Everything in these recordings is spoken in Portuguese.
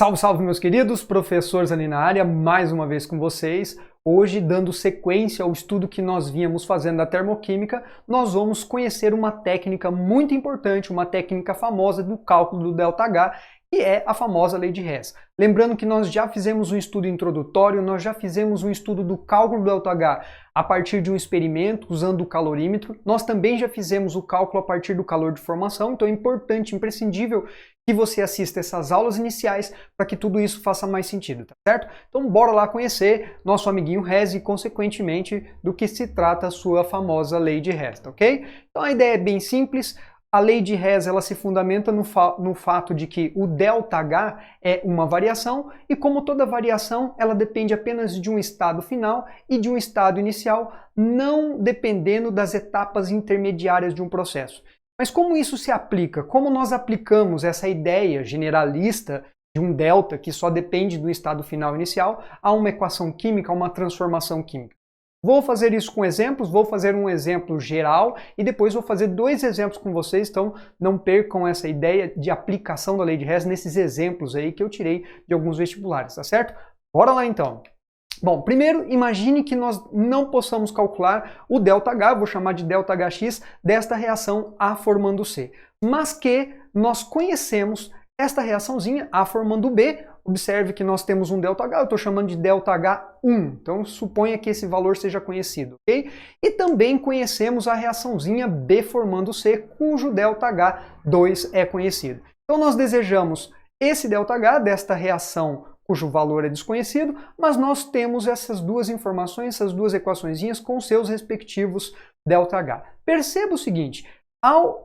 Salve, salve, meus queridos, professor Zani na área, mais uma vez com vocês. Hoje, dando sequência ao estudo que nós vínhamos fazendo da termoquímica, nós vamos conhecer uma técnica muito importante, uma técnica famosa do cálculo do ΔH, que é a famosa lei de Hess. Lembrando que nós já fizemos um estudo introdutório, nós já fizemos um estudo do cálculo do ΔH a partir de um experimento usando o calorímetro. Nós também já fizemos o cálculo a partir do calor de formação, então é importante, imprescindível que você assista essas aulas iniciais para que tudo isso faça mais sentido, tá certo? Então bora lá conhecer nosso amiguinho Hess e, consequentemente, do que se trata a sua famosa lei de Hess, tá ok? Então a ideia é bem simples. A lei de Hess ela se fundamenta no fato de que o ΔH é uma variação e, como toda variação, ela depende apenas de um estado final e de um estado inicial, não dependendo das etapas intermediárias de um processo. Mas como isso se aplica? Como nós aplicamos essa ideia generalista de um delta que só depende do estado final inicial a uma equação química, a uma transformação química? Vou fazer isso com exemplos, vou fazer um exemplo geral e depois vou fazer dois exemplos com vocês, então não percam essa ideia de aplicação da lei de Hess nesses exemplos aí que eu tirei de alguns vestibulares, tá certo? Bora lá então! Bom, primeiro, imagine que nós não possamos calcular o ΔH, vou chamar de ΔHx, desta reação A formando C, mas que nós conhecemos esta reaçãozinha A formando B. Observe que nós temos um ΔH, eu estou chamando de ΔH1, então suponha que esse valor seja conhecido, ok? E também conhecemos a reaçãozinha B formando C, cujo ΔH2 é conhecido. Então nós desejamos esse ΔH desta reação cujo valor é desconhecido, mas nós temos essas duas informações, essas duas equaçõezinhas com seus respectivos ΔH. Perceba o seguinte,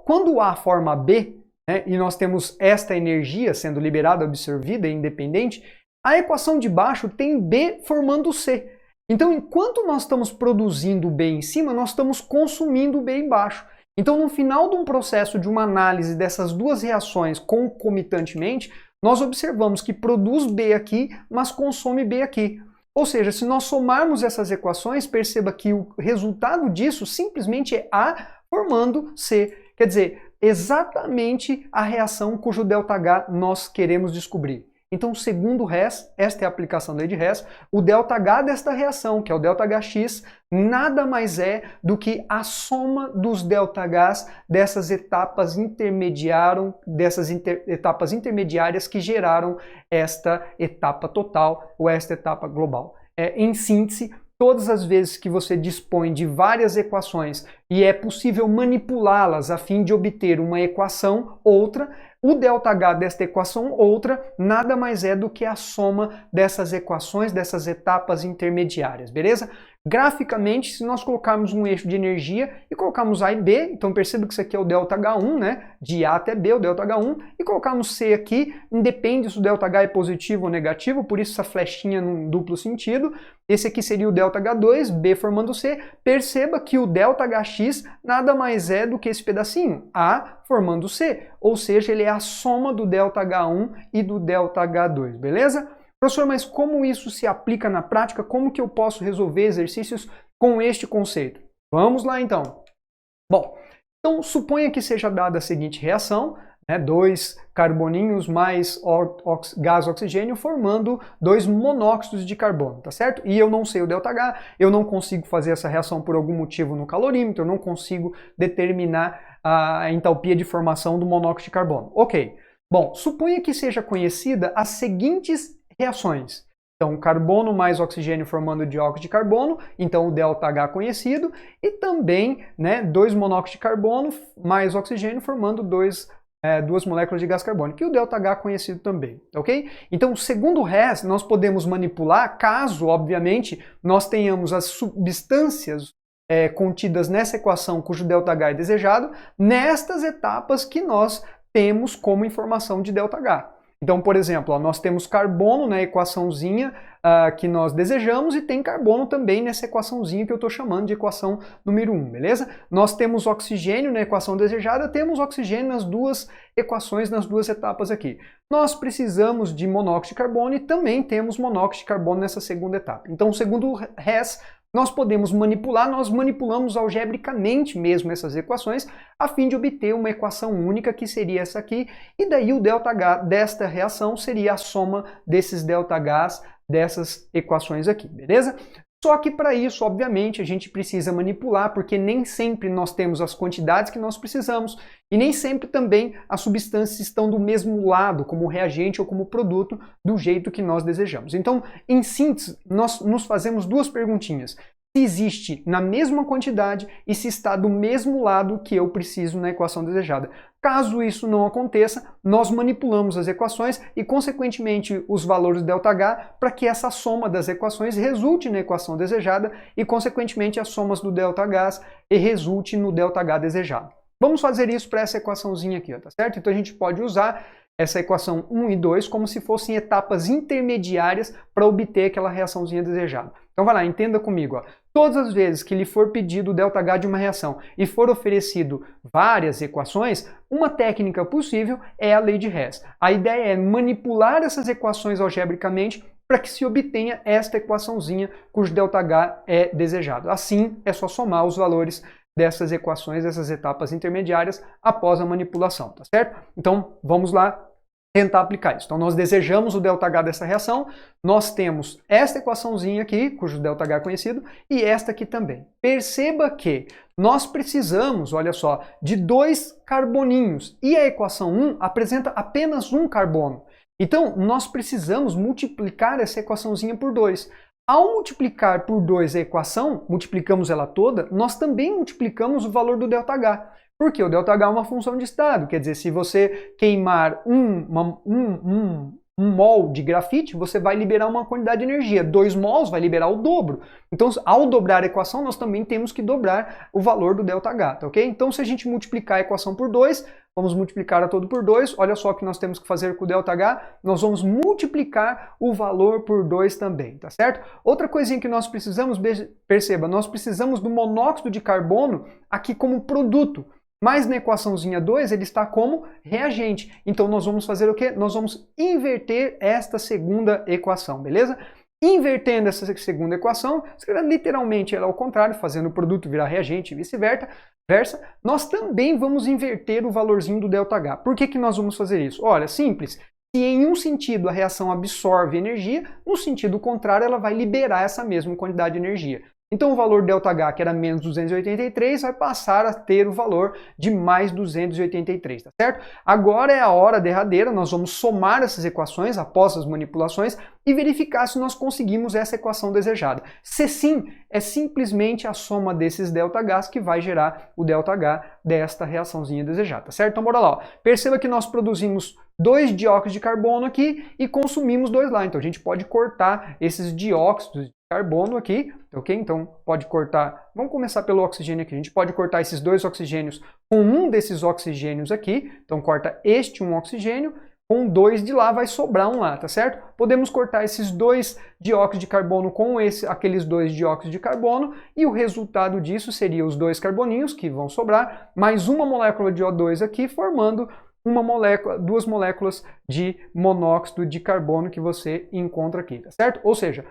quando A forma B, e nós temos esta energia sendo liberada, absorvida e independente, a equação de baixo tem B formando C. Então, enquanto nós estamos produzindo B em cima, nós estamos consumindo B embaixo. Então, no final de um processo de uma análise dessas duas reações concomitantemente, nós observamos que produz B aqui, mas consome B aqui. Ou seja, se nós somarmos essas equações, perceba que o resultado disso simplesmente é A formando C. Quer dizer, exatamente a reação cujo ΔH nós queremos descobrir. Então, segundo Hess, esta é a aplicação da lei de Hess, o ΔH desta reação, que é o ΔHx, nada mais é do que a soma dos ΔHs dessas etapas intermediárias que geraram esta etapa total ou esta etapa global. Em síntese, todas as vezes que você dispõe de várias equações e é possível manipulá-las a fim de obter uma equação, outra, o ΔH desta equação, outra, nada mais é do que a soma dessas equações, dessas etapas intermediárias, beleza? Graficamente, se nós colocarmos um eixo de energia e colocarmos A e B, então perceba que isso aqui é o ΔH1, né? De A até B, o ΔH1, e colocarmos C aqui, independe se o ΔH é positivo ou negativo, por isso essa flechinha num duplo sentido. Esse aqui seria o ΔH2, B formando C. Perceba que o ΔHx nada mais é do que esse pedacinho, A formando C, ou seja, ele é a soma do ΔH1 e do ΔH2, beleza? Professor, mas como isso se aplica na prática? Como que eu posso resolver exercícios com este conceito? Vamos lá então. Bom, então suponha que seja dada a seguinte reação, né, 2 carboninhos mais gás oxigênio formando 2 monóxidos de carbono, tá certo? E eu não sei o ΔH, eu não consigo fazer essa reação por algum motivo no calorímetro, eu não consigo determinar a entalpia de formação do monóxido de carbono. Ok. Bom, suponha que seja conhecida as seguintes reações. Então, carbono mais oxigênio formando dióxido de carbono, então o ΔH conhecido, e também, né, 2 monóxidos de carbono mais oxigênio formando duas moléculas de gás carbônico, e o ΔH conhecido também, ok? Então, segundo Hess, nós podemos manipular caso, obviamente, nós tenhamos as substâncias contidas nessa equação cujo ΔH é desejado, nestas etapas que nós temos como informação de ΔH. Então, por exemplo, nós temos carbono na equaçãozinha que nós desejamos e tem carbono também nessa equaçãozinha que eu estou chamando de equação número 1, beleza? Nós temos oxigênio na equação desejada, temos oxigênio nas duas equações, nas duas etapas aqui. Nós precisamos de monóxido de carbono e também temos monóxido de carbono nessa segunda etapa. Então, segundo Hess, nós podemos manipular, nós manipulamos algebricamente mesmo essas equações, a fim de obter uma equação única, que seria essa aqui, e daí o ΔH desta reação seria a soma desses ΔHs dessas equações aqui, beleza? Só que para isso, obviamente, a gente precisa manipular, porque nem sempre nós temos as quantidades que nós precisamos e nem sempre também as substâncias estão do mesmo lado, como reagente ou como produto, do jeito que nós desejamos. Então, em síntese, nós nos fazemos duas perguntinhas. Se existe na mesma quantidade e se está do mesmo lado que eu preciso na equação desejada. Caso isso não aconteça, nós manipulamos as equações e, consequentemente, os valores ΔH para que essa soma das equações resulte na equação desejada e, consequentemente, as somas do ΔHs resulte no ΔH desejado. Vamos fazer isso para essa equaçãozinha aqui, ó, tá certo? Então a gente pode usar essa equação 1 e 2 como se fossem etapas intermediárias para obter aquela reaçãozinha desejada. Então vai lá, entenda comigo, ó. Todas as vezes que lhe for pedido o ΔH de uma reação e for oferecido várias equações, uma técnica possível é a lei de Hess. A ideia é manipular essas equações algebricamente para que se obtenha esta equaçãozinha cujo ΔH é desejado. Assim, é só somar os valores dessas equações, dessas etapas intermediárias após a manipulação, tá certo? Então, vamos lá tentar aplicar isso. Então, nós desejamos o ΔH dessa reação, nós temos esta equaçãozinha aqui, cujo ΔH é conhecido, e esta aqui também. Perceba que nós precisamos, olha só, de 2 carboninhos, e a equação 1 apresenta apenas um carbono. Então, nós precisamos multiplicar essa equaçãozinha por 2. Ao multiplicar por 2 a equação, multiplicamos ela toda, nós também multiplicamos o valor do ΔH. Porque o ΔH é uma função de estado, quer dizer, se você queimar um mol de grafite, você vai liberar uma quantidade de energia. 2 mols vai liberar o dobro. Então, ao dobrar a equação, nós também temos que dobrar o valor do ΔH, tá ok? Então, se a gente multiplicar a equação por 2, vamos multiplicar a todo por 2, olha só o que nós temos que fazer com o ΔH, nós vamos multiplicar o valor por 2 também, tá certo? Outra coisinha que nós precisamos, perceba, nós precisamos do monóxido de carbono aqui como produto. Mas na equaçãozinha 2 ele está como reagente. Então nós vamos fazer o quê? Nós vamos inverter esta segunda equação, beleza? Invertendo essa segunda equação, escrevendo literalmente ela ao contrário, fazendo o produto virar reagente e vice-versa, nós também vamos inverter o valorzinho do ΔH. Por que nós vamos fazer isso? Olha, simples. Se em um sentido a reação absorve energia, no sentido contrário ela vai liberar essa mesma quantidade de energia. Então o valor ΔH, que era menos 283, vai passar a ter o valor de mais 283, tá certo? Agora é a hora derradeira, nós vamos somar essas equações após as manipulações e verificar se nós conseguimos essa equação desejada. Se sim, é simplesmente a soma desses ΔHs que vai gerar o ΔH desta reaçãozinha desejada, tá certo? Então bora lá, ó. Perceba que nós produzimos 2 dióxidos de carbono aqui e consumimos 2 lá. Então a gente pode cortar esses dióxidos de carbono aqui, ok? Então pode cortar, vamos começar pelo oxigênio aqui. A gente pode cortar esses 2 oxigênios com um desses oxigênios aqui. Então corta este um oxigênio, com 2 de lá vai sobrar um lá, tá certo? Podemos cortar esses 2 dióxidos de carbono com aqueles 2 dióxidos de carbono e o resultado disso seria os 2 carboninhos que vão sobrar, mais uma molécula de O2 aqui, formando duas moléculas de monóxido de carbono que você encontra aqui, tá certo? Ou seja,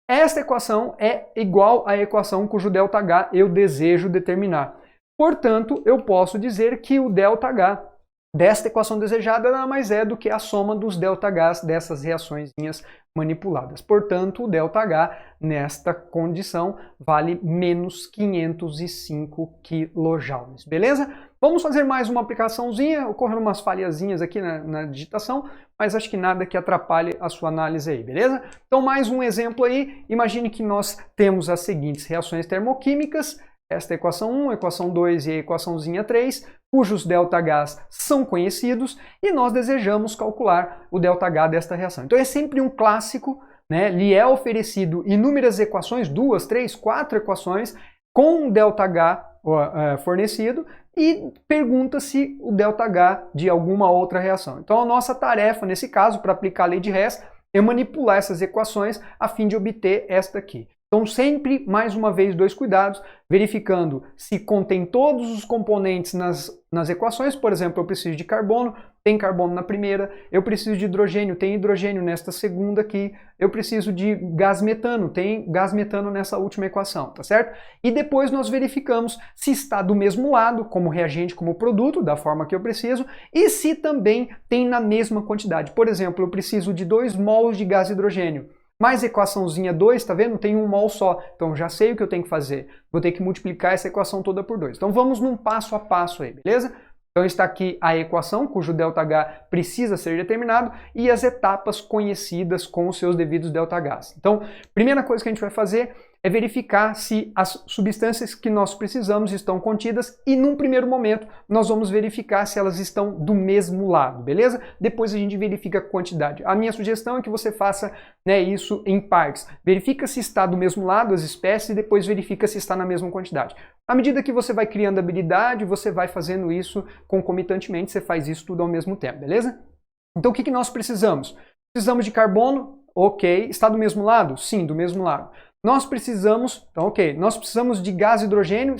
esta equação é igual à equação cujo ΔH eu desejo determinar. Portanto, eu posso dizer que o ΔH desta equação desejada nada mais é do que a soma dos ΔHs dessas reaçõezinhas manipuladas. Portanto, o ΔH nesta condição vale menos 505 kJ, beleza? Vamos fazer mais uma aplicaçãozinha, ocorreram umas falhazinhas aqui na digitação, mas acho que nada que atrapalhe a sua análise aí, beleza? Então mais um exemplo aí, imagine que nós temos as seguintes reações termoquímicas, esta é a equação 1, a equação 2 e a equaçãozinha 3, cujos ΔHs são conhecidos e nós desejamos calcular o ΔH desta reação. Então é sempre um clássico, né? Lhe é oferecido inúmeras equações, 2, 3, 4 equações com ΔH fornecido e pergunta-se o ΔH de alguma outra reação. Então a nossa tarefa nesse caso, para aplicar a lei de Hess, é manipular essas equações a fim de obter esta aqui. Então sempre, mais uma vez, dois cuidados, verificando se contém todos os componentes nas equações. Por exemplo, eu preciso de carbono, tem carbono na primeira, eu preciso de hidrogênio, tem hidrogênio nesta segunda aqui, eu preciso de gás metano, tem gás metano nessa última equação, tá certo? E depois nós verificamos se está do mesmo lado, como reagente, como produto, da forma que eu preciso, e se também tem na mesma quantidade. Por exemplo, eu preciso de 2 mols de gás hidrogênio. Mais equaçãozinha 2, tá vendo? Tem 1 mol só. Então já sei o que eu tenho que fazer. Vou ter que multiplicar essa equação toda por 2. Então vamos num passo a passo aí, beleza? Então está aqui a equação, cujo ΔH precisa ser determinado, e as etapas conhecidas com os seus devidos ΔHs. Então, primeira coisa que a gente vai fazer é verificar se as substâncias que nós precisamos estão contidas e, num primeiro momento, nós vamos verificar se elas estão do mesmo lado, beleza? Depois a gente verifica a quantidade. A minha sugestão é que você faça, né, isso em partes. Verifica se está do mesmo lado as espécies e depois verifica se está na mesma quantidade. À medida que você vai criando habilidade, você vai fazendo isso concomitantemente, você faz isso tudo ao mesmo tempo, beleza? Então o que nós precisamos? Precisamos de carbono, ok. Está do mesmo lado? Sim, do mesmo lado. Nós precisamos, então ok, nós precisamos de gás hidrogênio,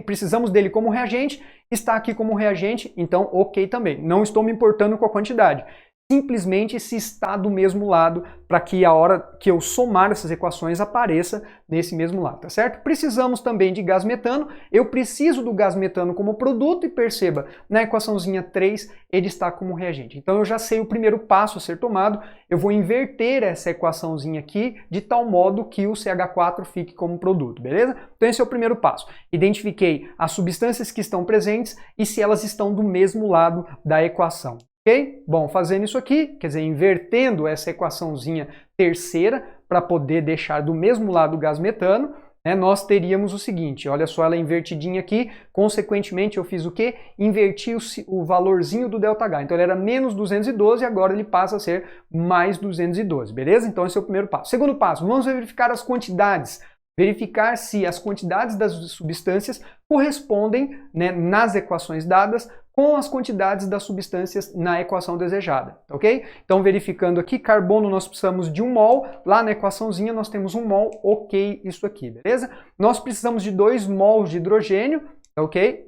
precisamos dele como reagente, está aqui como reagente, então ok também. Não estou me importando com a quantidade. Simplesmente se está do mesmo lado, para que a hora que eu somar essas equações apareça nesse mesmo lado, tá certo? Precisamos também de gás metano, eu preciso do gás metano como produto e perceba, na equaçãozinha 3 ele está como reagente. Então eu já sei o primeiro passo a ser tomado, eu vou inverter essa equaçãozinha aqui de tal modo que o CH4 fique como produto, beleza? Então esse é o primeiro passo. Identifiquei as substâncias que estão presentes e se elas estão do mesmo lado da equação. Ok? Bom, fazendo isso aqui, quer dizer, invertendo essa equaçãozinha terceira para poder deixar do mesmo lado o gás metano, né, nós teríamos o seguinte, olha só ela invertidinha aqui, consequentemente eu fiz o quê? Inverti o valorzinho do ΔH, então ele era menos 212 e agora ele passa a ser mais 212, beleza? Então esse é o primeiro passo. Segundo passo, vamos verificar as quantidades. Verificar se as quantidades das substâncias correspondem, né, nas equações dadas com as quantidades das substâncias na equação desejada, ok? Então verificando aqui, carbono nós precisamos de 1 mol, lá na equaçãozinha nós temos 1 mol, ok, isso aqui, beleza? Nós precisamos de 2 mols de hidrogênio, ok?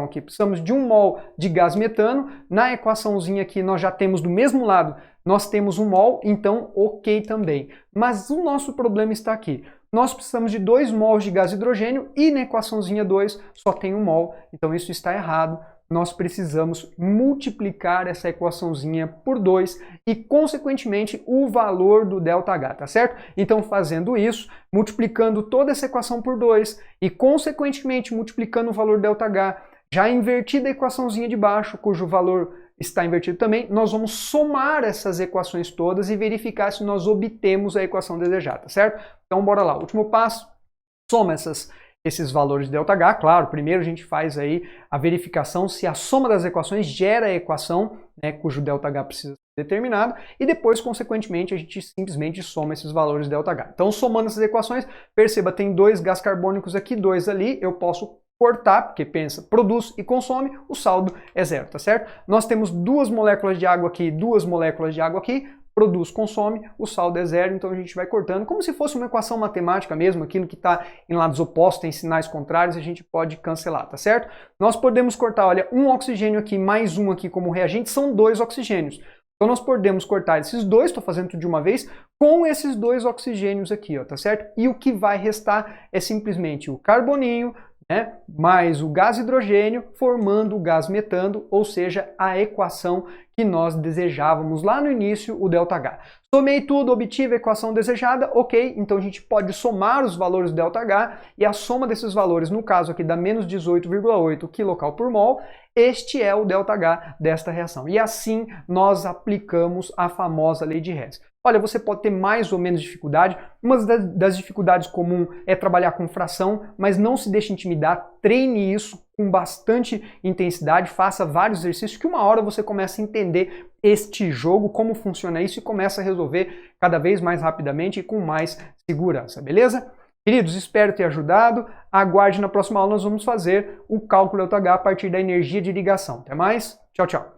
Aqui precisamos de 1 mol de gás metano, na equaçãozinha aqui nós já temos do mesmo lado, nós temos 1 mol, então ok também. Mas o nosso problema está aqui. Nós precisamos de 2 mols de gás hidrogênio e na equaçãozinha 2 só tem 1 mol, então isso está errado. Nós precisamos multiplicar essa equaçãozinha por 2 e, consequentemente, o valor do ΔH, tá certo? Então, fazendo isso, multiplicando toda essa equação por 2 e, consequentemente, multiplicando o valor ΔH, já invertida a equaçãozinha de baixo, cujo valor está invertido também, nós vamos somar essas equações todas e verificar se nós obtemos a equação desejada, tá certo? Então, bora lá. Último passo, soma esses valores de ΔH, claro, primeiro a gente faz aí a verificação se a soma das equações gera a equação, né, cujo ΔH precisa ser determinado, e depois, consequentemente, a gente simplesmente soma esses valores de ΔH. Então, somando essas equações, perceba, tem 2 gás carbônicos aqui, 2 ali, eu posso cortar, porque pensa, produz e consome, o saldo é 0, tá certo? Nós temos 2 moléculas de água aqui, 2 moléculas de água aqui, produz, consome, o saldo é 0, então a gente vai cortando, como se fosse uma equação matemática mesmo, aquilo que está em lados opostos, tem sinais contrários, a gente pode cancelar, tá certo? Nós podemos cortar, olha, um oxigênio aqui, mais um aqui como reagente, são 2 oxigênios. Então nós podemos cortar esses 2, estou fazendo tudo de uma vez, com esses 2 oxigênios aqui, ó, tá certo? E o que vai restar é simplesmente o carboninho, né, mais o gás hidrogênio formando o gás metano, ou seja, a equação que nós desejávamos lá no início, o ΔH. Somei tudo, obtive a equação desejada, ok, então a gente pode somar os valores do ΔH e a soma desses valores, no caso aqui da menos 18,8 kcal por mol, este é o ΔH desta reação. E assim nós aplicamos a famosa lei de Hess. Olha, você pode ter mais ou menos dificuldade. Uma das dificuldades comuns é trabalhar com fração, mas não se deixe intimidar, treine isso com bastante intensidade, faça vários exercícios que uma hora você começa a entender este jogo, como funciona isso e começa a resolver cada vez mais rapidamente e com mais segurança, beleza? Queridos, espero ter ajudado. Aguarde, na próxima aula nós vamos fazer o cálculo ΔH a partir da energia de ligação. Até mais, tchau, tchau.